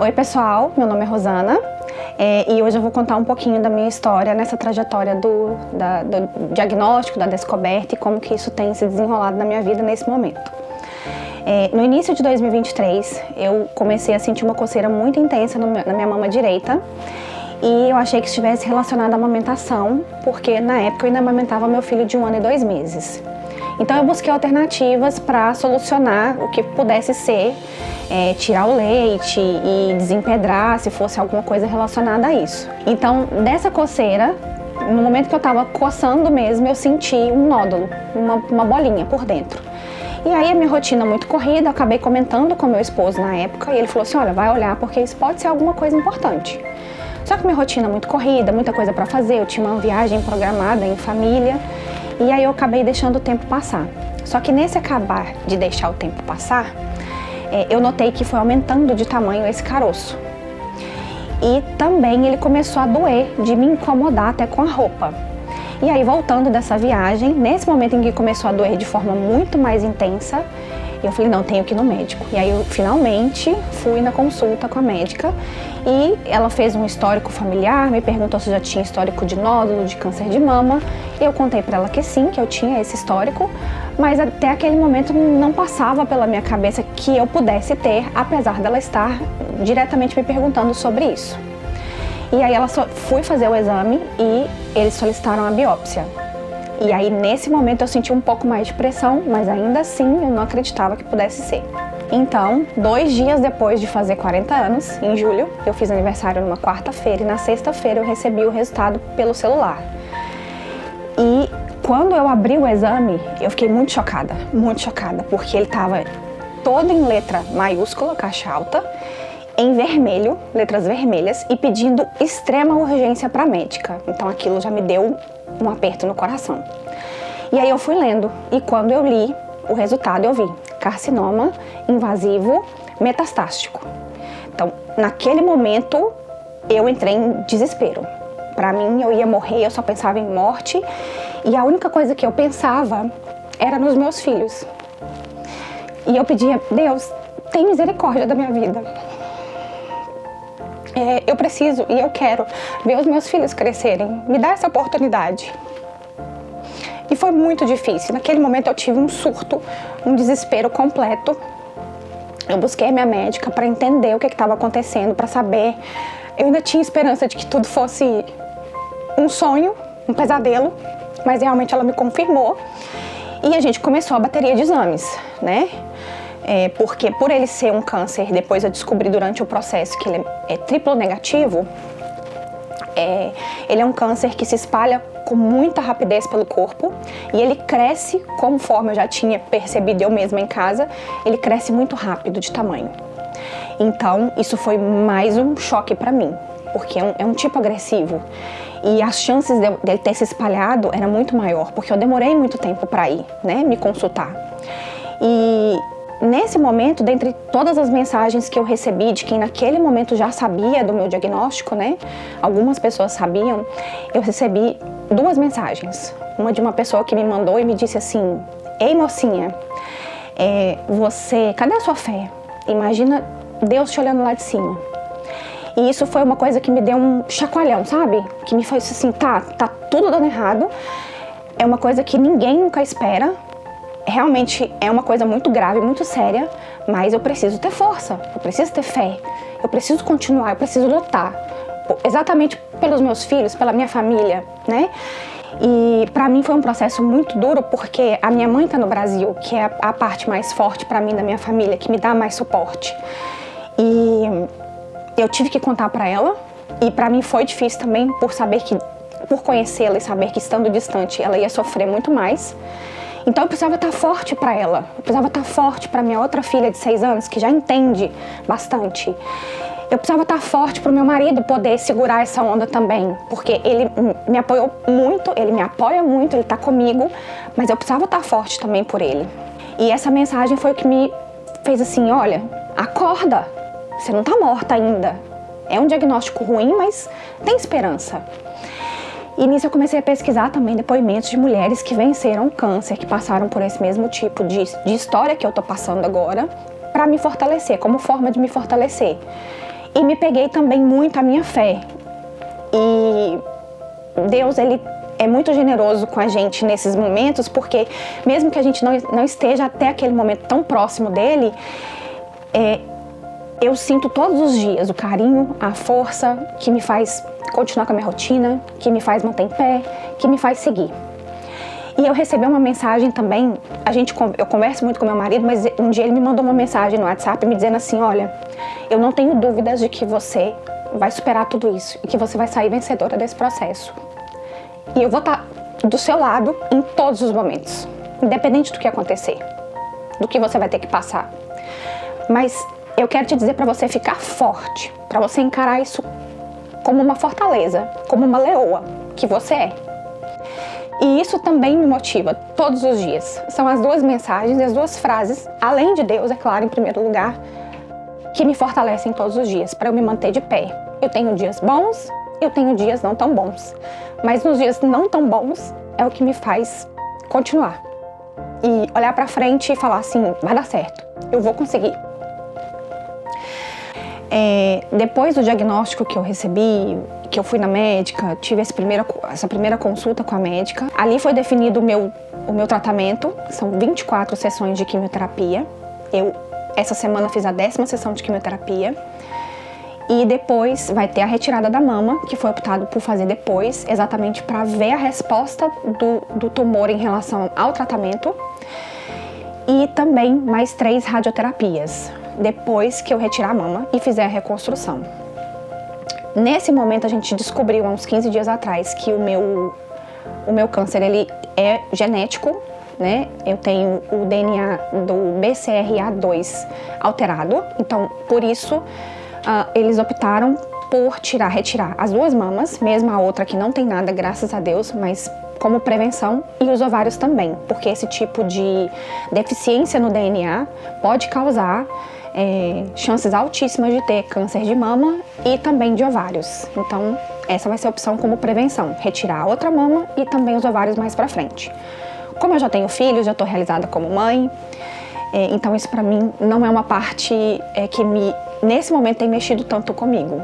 Oi pessoal, meu nome é Rosana e hoje eu vou contar um pouquinho da minha história nessa trajetória do diagnóstico, da descoberta e como que isso tem se desenrolado na minha vida nesse momento. No início de 2023, eu comecei a sentir uma coceira muito intensa na minha mama direita e eu achei que estivesse relacionada à amamentação, porque na época eu ainda amamentava meu filho de 1 ano e 2 meses. Então eu busquei alternativas para solucionar o que pudesse ser, tirar o leite e desempedrar, se fosse alguma coisa relacionada a isso. Então, dessa coceira, no momento que eu estava coçando mesmo, eu senti um nódulo, uma bolinha por dentro. E aí a minha rotina muito corrida, eu acabei comentando com meu esposo na época, e ele falou assim, olha, vai olhar porque isso pode ser alguma coisa importante. Só que minha rotina muito corrida, muita coisa para fazer, eu tinha uma viagem programada em família, e aí eu acabei deixando o tempo passar. Só que nesse acabar de deixar o tempo passar, eu notei que foi aumentando de tamanho esse caroço. E também ele começou a doer, de me incomodar até com a roupa. E aí, voltando dessa viagem, nesse momento em que começou a doer de forma muito mais intensa, eu falei, não, tenho que ir no médico. E aí eu finalmente fui na consulta com a médica e ela fez um histórico familiar, me perguntou se eu já tinha histórico de nódulo, de câncer de mama. Eu contei para ela que sim, que eu tinha esse histórico, mas até aquele momento não passava pela minha cabeça que eu pudesse ter, apesar dela estar diretamente me perguntando sobre isso. E aí fui fazer o exame e eles solicitaram a biópsia. E aí, nesse momento, eu senti um pouco mais de pressão, mas ainda assim, eu não acreditava que pudesse ser. Então, 2 dias depois de fazer 40 anos, em julho, eu fiz aniversário numa quarta-feira e na sexta-feira eu recebi o resultado pelo celular. E quando eu abri o exame, eu fiquei muito chocada, porque ele estava todo em letra maiúscula, caixa alta, em vermelho, letras vermelhas, e pedindo extrema urgência para a médica. Então aquilo já me deu um aperto no coração. E aí eu fui lendo, e quando eu li o resultado eu vi carcinoma invasivo metastático. Então, naquele momento, eu entrei em desespero. Para mim, eu ia morrer, eu só pensava em morte, e a única coisa que eu pensava era nos meus filhos. E eu pedia, Deus, tem misericórdia da minha vida. Eu preciso e eu quero ver os meus filhos crescerem. Me dá essa oportunidade. E foi muito difícil. Naquele momento eu tive um surto, um desespero completo. Eu busquei a minha médica para entender o que estava acontecendo, para saber. Eu ainda tinha esperança de que tudo fosse um sonho, um pesadelo, mas realmente ela me confirmou. E a gente começou a bateria de exames, né? Porque por ele ser um câncer, depois eu descobri durante o processo que ele é triplo negativo, ele é um câncer que se espalha com muita rapidez pelo corpo e ele cresce, conforme eu já tinha percebido eu mesma em casa, ele cresce muito rápido de tamanho. Então isso foi mais um choque para mim, porque é um tipo agressivo e as chances dele ter se espalhado era muito maior, porque eu demorei muito tempo para ir, né, me consultar. E nesse momento, dentre todas as mensagens que eu recebi de quem naquele momento já sabia do meu diagnóstico, né? Algumas pessoas sabiam, eu recebi 2 mensagens. Uma de uma pessoa que me mandou e me disse assim, ei mocinha, cadê a sua fé? Imagina Deus te olhando lá de cima. E isso foi uma coisa que me deu um chacoalhão, sabe? Que me fez assim, tá tudo dando errado. É uma coisa que ninguém nunca espera. Realmente é uma coisa muito grave, muito séria, mas eu preciso ter força, eu preciso ter fé, eu preciso continuar, eu preciso lutar, exatamente pelos meus filhos, pela minha família, né? E pra mim foi um processo muito duro, porque a minha mãe tá no Brasil, que é a parte mais forte pra mim da minha família, que me dá mais suporte. E eu tive que contar pra ela, e pra mim foi difícil também, por conhecê-la e saber que estando distante ela ia sofrer muito mais. Então eu precisava estar forte para ela, eu precisava estar forte para minha outra filha de 6 anos, que já entende bastante. Eu precisava estar forte para o meu marido poder segurar essa onda também, porque ele me apoiou muito, ele me apoia muito, ele está comigo, mas eu precisava estar forte também por ele. E essa mensagem foi o que me fez assim, olha, acorda, você não está morta ainda. É um diagnóstico ruim, mas tem esperança. E nisso eu comecei a pesquisar também depoimentos de mulheres que venceram o câncer, que passaram por esse mesmo tipo de história que eu tô passando agora, para me fortalecer, como forma de me fortalecer. E me peguei também muito à minha fé. E Deus, Ele é muito generoso com a gente nesses momentos, porque mesmo que a gente não esteja até aquele momento tão próximo dele, eu sinto todos os dias o carinho, a força que me faz continuar com a minha rotina, que me faz manter em pé, que me faz seguir. E eu recebi uma mensagem também, eu converso muito com meu marido, mas um dia ele me mandou uma mensagem no WhatsApp me dizendo assim, olha, eu não tenho dúvidas de que você vai superar tudo isso e que você vai sair vencedora desse processo. E eu vou estar do seu lado em todos os momentos, independente do que acontecer, do que você vai ter que passar. Mas eu quero te dizer para você ficar forte, para você encarar isso como uma fortaleza, como uma leoa que você é. E isso também me motiva todos os dias. São as duas mensagens e as duas frases, além de Deus, é claro, em primeiro lugar, que me fortalecem todos os dias, para eu me manter de pé. Eu tenho dias bons, eu tenho dias não tão bons. Mas nos dias não tão bons, é o que me faz continuar. E olhar para frente e falar assim, vai dar certo, eu vou conseguir. Depois do diagnóstico que eu recebi, que eu fui na médica, tive essa primeira consulta com a médica. Ali foi definido o meu tratamento, são 24 sessões de quimioterapia. Essa semana fiz a 10ª sessão de quimioterapia. E depois vai ter a retirada da mama, que foi optado por fazer depois, exatamente para ver a resposta do tumor em relação ao tratamento. E também mais 3 radioterapias, depois que eu retirar a mama e fizer a reconstrução. Nesse momento a gente descobriu há uns 15 dias atrás que o meu câncer ele é genético, né? Eu tenho o DNA do BCRA2 alterado, então por isso eles optaram por retirar as 2 mamas, mesmo a outra que não tem nada, graças a Deus, mas como prevenção, e os ovários também, porque esse tipo de deficiência no DNA pode causar chances altíssimas de ter câncer de mama e também de ovários. Então, essa vai ser a opção como prevenção, retirar a outra mama e também os ovários mais pra frente. Como eu já tenho filhos, já tô realizada como mãe, então isso pra mim não é uma parte que nesse momento tem mexido tanto comigo.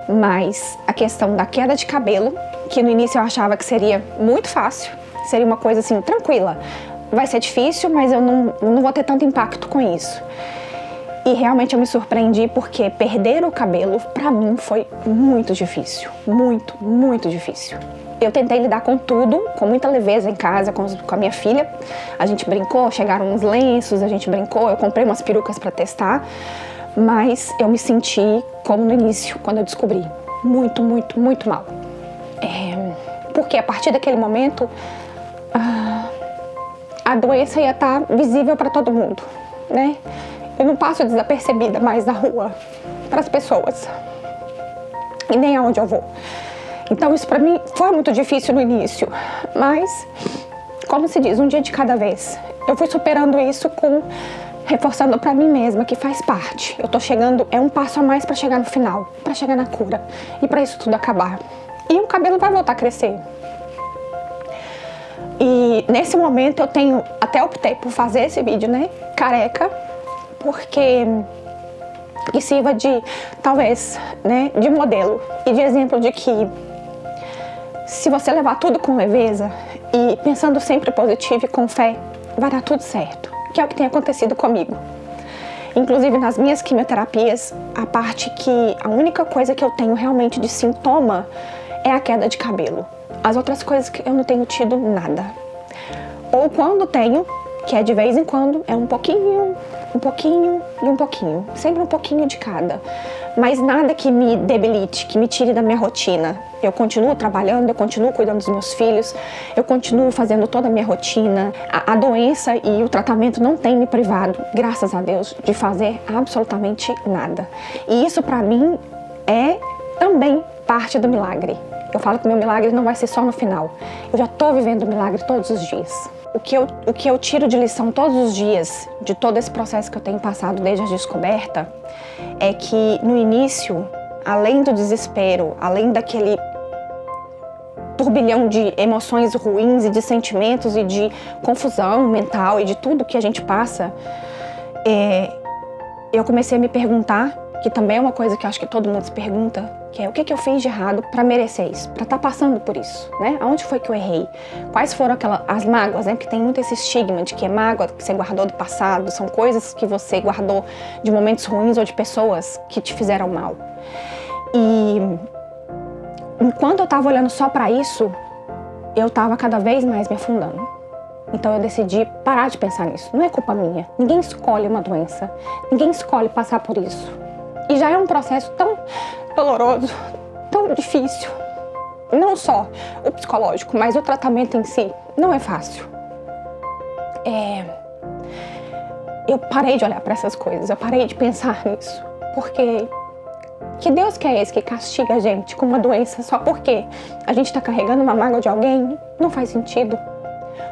Mas a questão da queda de cabelo, que no início eu achava que seria muito fácil, seria uma coisa assim, tranquila. Vai ser difícil, mas eu não vou ter tanto impacto com isso. E realmente eu me surpreendi porque perder o cabelo, pra mim, foi muito difícil. Muito, muito difícil. Eu tentei lidar com tudo, com muita leveza em casa, com a minha filha. A gente brincou, chegaram uns lenços, a gente brincou, eu comprei umas perucas pra testar. Mas eu me senti como no início, quando eu descobri. Muito, muito, muito mal. Porque a partir daquele momento, a doença ia estar visível para todo mundo, né? Eu não passo desapercebida mais na rua para as pessoas. E nem aonde eu vou. Então isso para mim foi muito difícil no início. Mas, como se diz, um dia de cada vez. Eu fui superando isso reforçando para mim mesma que faz parte. Eu tô chegando, é um passo a mais para chegar no final, para chegar na cura e para isso tudo acabar. E o cabelo vai voltar a crescer. E nesse momento eu até optei por fazer esse vídeo, né, careca, porque que sirva de, talvez, né, de modelo e de exemplo de que se você levar tudo com leveza e pensando sempre positivo e com fé, vai dar tudo certo, que é o que tem acontecido comigo. Inclusive nas minhas quimioterapias, a única coisa que eu tenho realmente de sintoma é a queda de cabelo. As outras coisas que eu não tenho tido nada. Ou quando tenho, que é de vez em quando, é um pouquinho e um pouquinho. Sempre um pouquinho de cada. Mas nada que me debilite, que me tire da minha rotina. Eu continuo trabalhando, eu continuo cuidando dos meus filhos, eu continuo fazendo toda a minha rotina. A doença e o tratamento não tem me privado, graças a Deus, de fazer absolutamente nada. E isso pra mim é também parte do milagre. Eu falo que o meu milagre não vai ser só no final. Eu já tô vivendo o milagre todos os dias. O que eu tiro de lição todos os dias, de todo esse processo que eu tenho passado desde a descoberta, é que no início, além do desespero, além daquele turbilhão de emoções ruins e de sentimentos e de confusão mental e de tudo que a gente passa, eu comecei a me perguntar que também é uma coisa que eu acho que todo mundo se pergunta, que é o que eu fiz de errado para merecer isso, para estar passando por isso, né? Aonde foi que eu errei? Quais foram as mágoas, né? Porque tem muito esse estigma de que é mágoa que você guardou do passado, são coisas que você guardou de momentos ruins ou de pessoas que te fizeram mal. E enquanto eu tava olhando só para isso, eu tava cada vez mais me afundando. Então eu decidi parar de pensar nisso. Não é culpa minha. Ninguém escolhe uma doença. Ninguém escolhe passar por isso. E já é um processo tão doloroso, tão difícil. Não só o psicológico, mas o tratamento em si não é fácil. Eu parei de olhar para essas coisas. Eu parei de pensar nisso. Porque que Deus que é esse que castiga a gente com uma doença só porque a gente está carregando uma mágoa de alguém? Não faz sentido.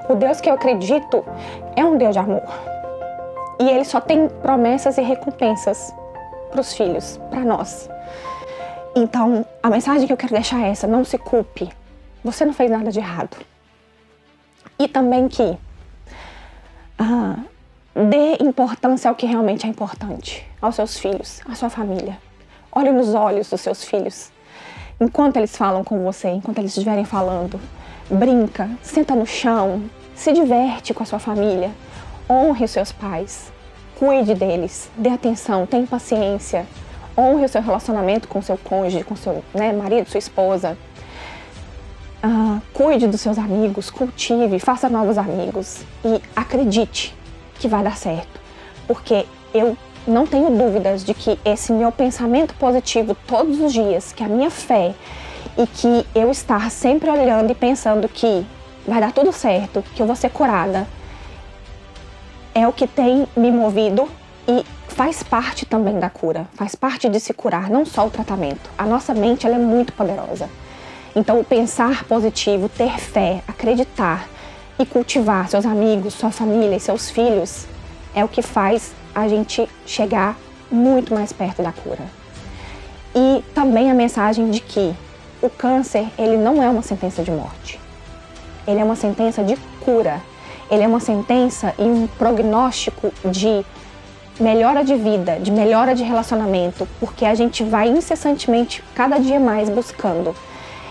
O Deus que eu acredito é um Deus de amor. E Ele só tem promessas e recompensas para os filhos, para nós. Então, a mensagem que eu quero deixar é essa: não se culpe. Você não fez nada de errado. E também que dê importância ao que realmente é importante. Aos seus filhos, à sua família. Olhe nos olhos dos seus filhos. Enquanto eles falam com você, enquanto eles estiverem falando, brinca, senta no chão, se diverte com a sua família, honre os seus pais, cuide deles, dê atenção, tenha paciência, honre o seu relacionamento com o seu cônjuge, com o seu marido, sua esposa, cuide dos seus amigos, cultive, faça novos amigos e acredite que vai dar certo, porque eu não tenho dúvidas de que esse meu pensamento positivo todos os dias, que a minha fé e que eu estar sempre olhando e pensando que vai dar tudo certo, que eu vou ser curada, é o que tem me movido e faz parte também da cura, faz parte de se curar, não só o tratamento. A nossa mente, ela é muito poderosa. Então, o pensar positivo, ter fé, acreditar e cultivar seus amigos, sua família e seus filhos é o que faz a gente chegar muito mais perto da cura. E também a mensagem de que o câncer, ele não é uma sentença de morte. Ele é uma sentença de cura. Ele é uma sentença e um prognóstico de melhora de vida, de melhora de relacionamento, porque a gente vai incessantemente, cada dia mais, buscando.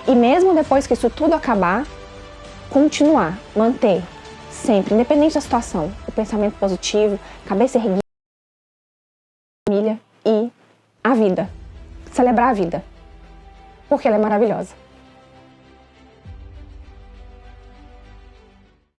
E mesmo depois que isso tudo acabar, continuar, manter, sempre, independente da situação, o pensamento positivo, cabeça erguida, família e a vida. Celebrar a vida, porque ela é maravilhosa.